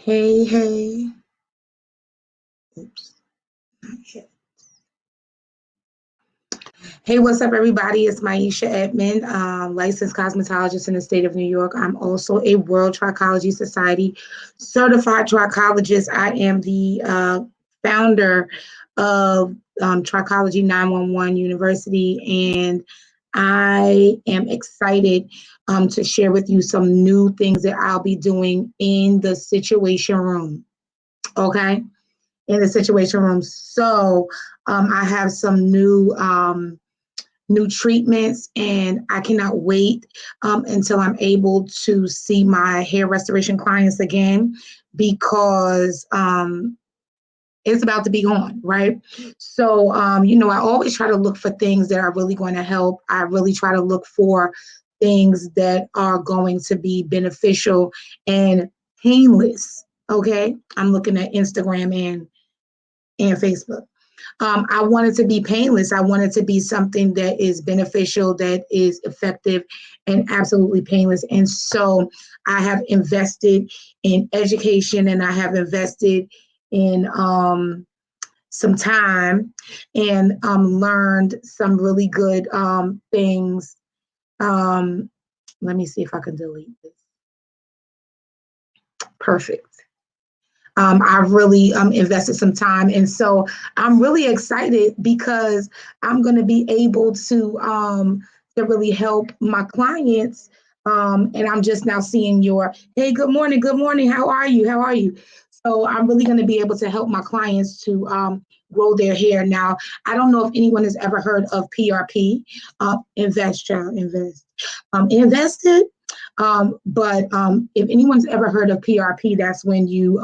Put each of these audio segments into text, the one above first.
Hey, hey. Oops. Not yet. Hey, what's up, everybody? It's Maisha Edmond, licensed cosmetologist in the state of New York. I'm also a World Trichology Society certified trichologist. I am the founder of Trichology 911 University, and I am excited to share with you some new things that I'll be doing in the situation room. Okay, in the situation room. So I have some new treatments, and I cannot wait until I'm able to see my hair restoration clients again because it's about to be on, right? So, I always try to look for things that are really going to help. I really try to look for things that are going to be beneficial and painless. Okay, I'm looking at Instagram and Facebook. I want it to be painless. I want it to be something that is beneficial, that is effective, and absolutely painless. And so I have invested in education, and I have invested in some time, and learned some really good things. Let me see if I can delete this. Perfect. I've really invested some time. And so I'm really excited because I'm going to be able to really help my clients. And I'm just now seeing your, hey, good morning. Good morning. How are you? How are you? So I'm really going to be able to help my clients to grow their hair. Now, I don't know if anyone has ever heard of PRP, invest, child, invest. Invested. But if anyone's ever heard of PRP, that's when you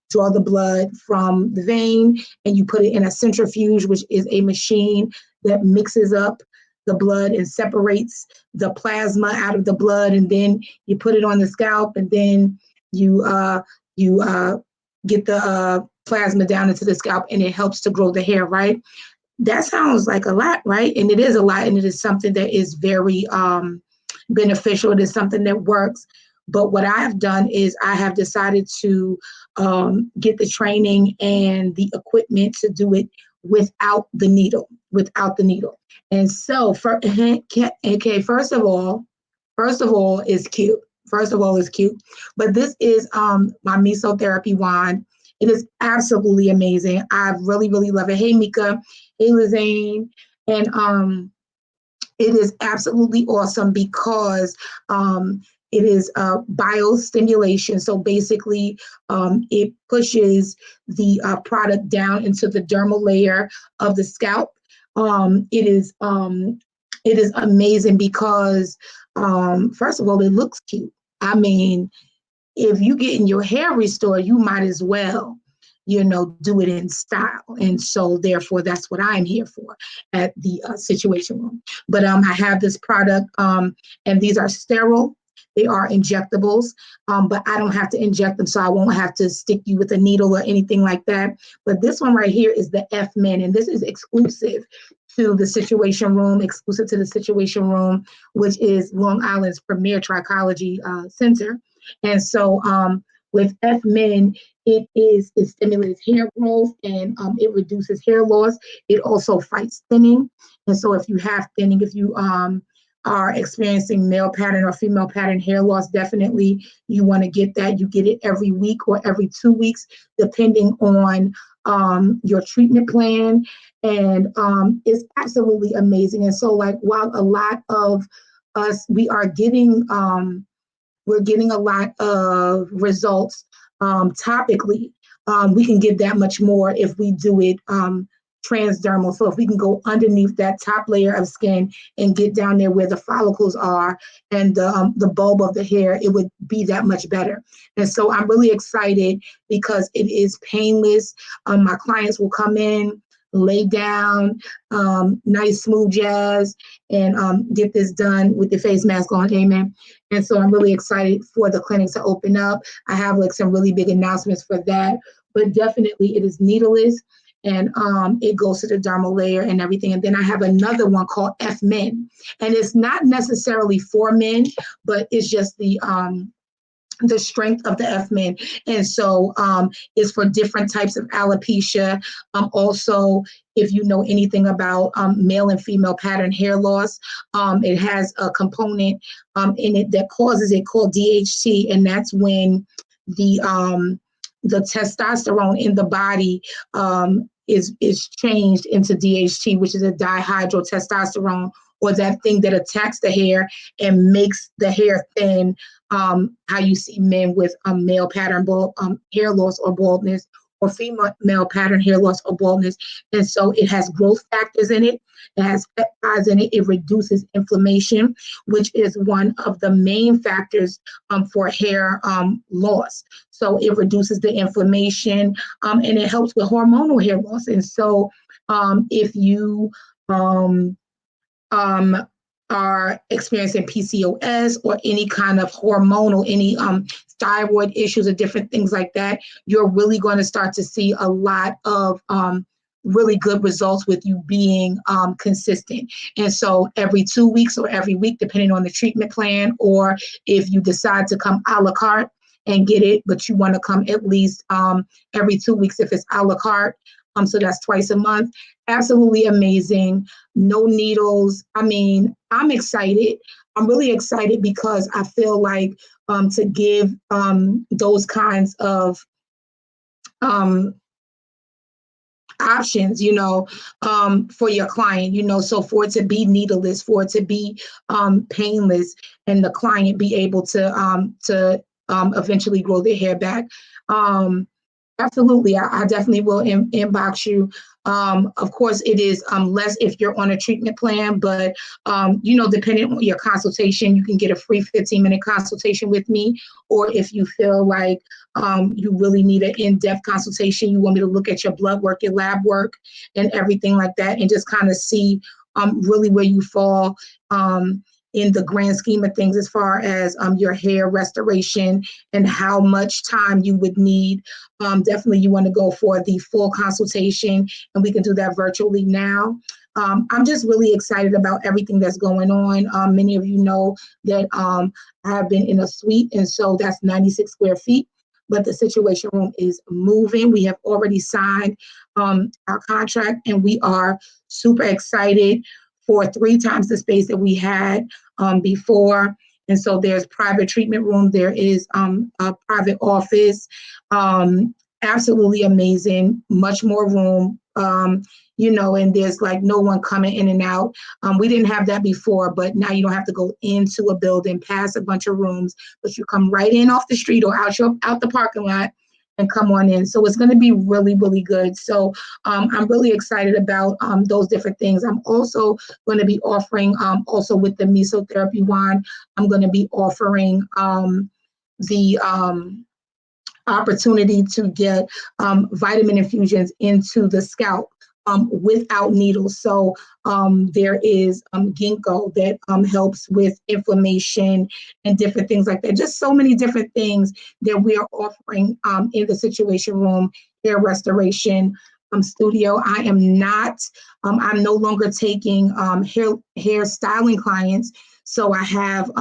draw the blood from the vein and you put it in a centrifuge, which is a machine that mixes up the blood and separates the plasma out of the blood, and then you put it on the scalp, and then you get the plasma down into the scalp, and it helps to grow the hair, right? That sounds like a lot, right? And it is a lot, and it is something that is very beneficial. It is something that works. But what I have done is I have decided to get the training and the equipment to do it without the needle, And so, okay, first of all, is cute. First of all, is cute. But this is my Mesotherapy wand. It is absolutely amazing. I really, really love it. Hey, Mika. Hey, Lizane. And it is absolutely awesome because it is biostimulation. So basically, it pushes the product down into the dermal layer of the scalp. It is amazing because first of all, it looks cute. I mean, if you getting your hair restored, you might as well, do it in style. And so therefore, that's what I'm here for at the Situation Room. But I have this product, and these are sterile. They are injectables, but I don't have to inject them, so I won't have to stick you with a needle or anything like that. But this one right here is the F-Men, and this is exclusive to the Situation Room, which is Long Island's premier trichology center. And so with F-Men, it stimulates hair growth, and it reduces hair loss. It also fights thinning. And so if you have thinning, if you are experiencing male pattern or female pattern hair loss, definitely you want to get that. You get it every week or every 2 weeks, depending on your treatment plan. And it's absolutely amazing. And so, like, while a lot of us, we're getting a lot of results topically. We can get that much more if we do it transdermal. So if we can go underneath that top layer of skin and get down there where the follicles are and the bulb of the hair, it would be that much better. And so I'm really excited because it is painless. My clients will come in, lay down, nice smooth jazz, and get this done with the face mask on. Amen. And so I'm really excited for the clinic to open up. I have like some really big announcements for that, but definitely it is needleless, and it goes to the dermal layer and everything. And then I have another one called F-Men, and it's not necessarily for men, but it's just the the strength of the F-men. And so it's for different types of alopecia. Also, if you know anything about male and female pattern hair loss, it has a component in it that causes it called DHT, and that's when the testosterone in the body is changed into DHT, which is a dihydrotestosterone, or that thing that attacks the hair and makes the hair thin. How you see men with male pattern hair loss or baldness, or female pattern hair loss or baldness. And so it has growth factors in it. It has peptides in it. It reduces inflammation, which is one of the main factors for hair loss. So it reduces the inflammation, and it helps with hormonal hair loss. And so if you are experiencing PCOS or any kind of hormonal, any thyroid issues or different things like that, you're really going to start to see a lot of really good results with you being consistent. And so every 2 weeks or every week, depending on the treatment plan, or if you decide to come a la carte and get it, but you want to come at least every 2 weeks if it's a la carte. So that's twice a month. Absolutely amazing. No needles. I mean, I'm excited. I'm really excited because I feel like to give those kinds of options, for your client, so for it to be needleless, for it to be painless, and the client be able to eventually grow their hair back. Absolutely. I definitely will inbox you. Of course, it is less if you're on a treatment plan, but, depending on your consultation, you can get a free 15-minute consultation with me. Or if you feel like you really need an in-depth consultation, you want me to look at your blood work, your lab work, and everything like that, and just kind of see really where you fall in the grand scheme of things as far as your hair restoration and how much time you would need. Definitely you want to go for the full consultation, and we can do that virtually now. I'm just really excited about everything that's going on. Many of you know that I have been in a suite, and so that's 96 square feet. But the Situation Room is moving. We have already signed our contract, and we are super excited for 3 times the space that we had before. And so there's private treatment room. There is a private office. Absolutely amazing. Much more room. And there's like no one coming in and out. We didn't have that before, but now you don't have to go into a building, past a bunch of rooms, but you come right in off the street or out the parking lot and come on in. So it's going to be really, really good. So I'm really excited about those different things. I'm also going to be offering, also with the Mesotherapy wand, I'm going to be offering the opportunity to get vitamin infusions into the scalp without needles. So there is ginkgo that helps with inflammation and different things like that. Just so many different things that we are offering in the Situation Room hair restoration studio. I am not, I'm no longer taking hair styling clients. So I have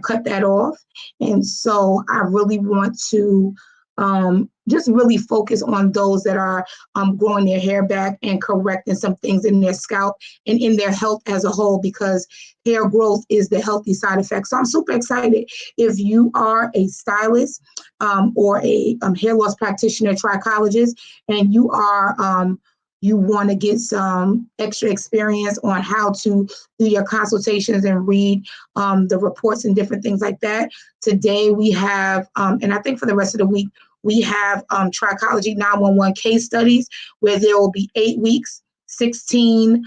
cut that off. And so I really want to just really focus on those that are growing their hair back and correcting some things in their scalp and in their health as a whole, because hair growth is the healthy side effect. So I'm super excited. If you are a stylist or a hair loss practitioner, trichologist, and you are you want to get some extra experience on how to do your consultations and read the reports and different things like that. Today we have, and I think for the rest of the week, we have Trichology 911 case studies where there will be 8 weeks, 16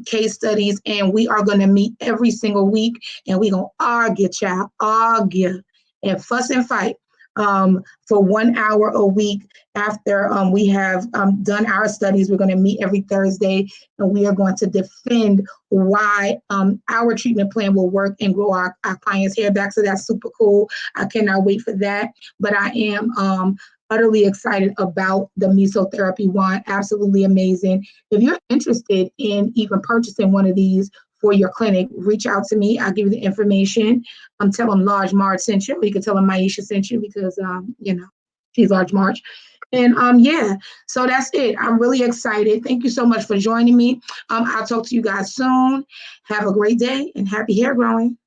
case studies, and we are going to meet every single week, and we're going to argue and fuss and fight for 1 hour a week. After we have done our studies, we're going to meet every Thursday, and we are going to defend why our treatment plan will work and grow our clients' hair back. So that's super cool. I cannot wait for that. But I am utterly excited about the Mesotherapy wand. Absolutely amazing. If you're interested in even purchasing one of these for your clinic, reach out to me. I'll give you the information. Tell them Large Marge sent you. Or you can tell them Maisha sent you because, she's Large Marge. And yeah, so that's it. I'm really excited. Thank you so much for joining me. I'll talk to you guys soon. Have a great day and happy hair growing.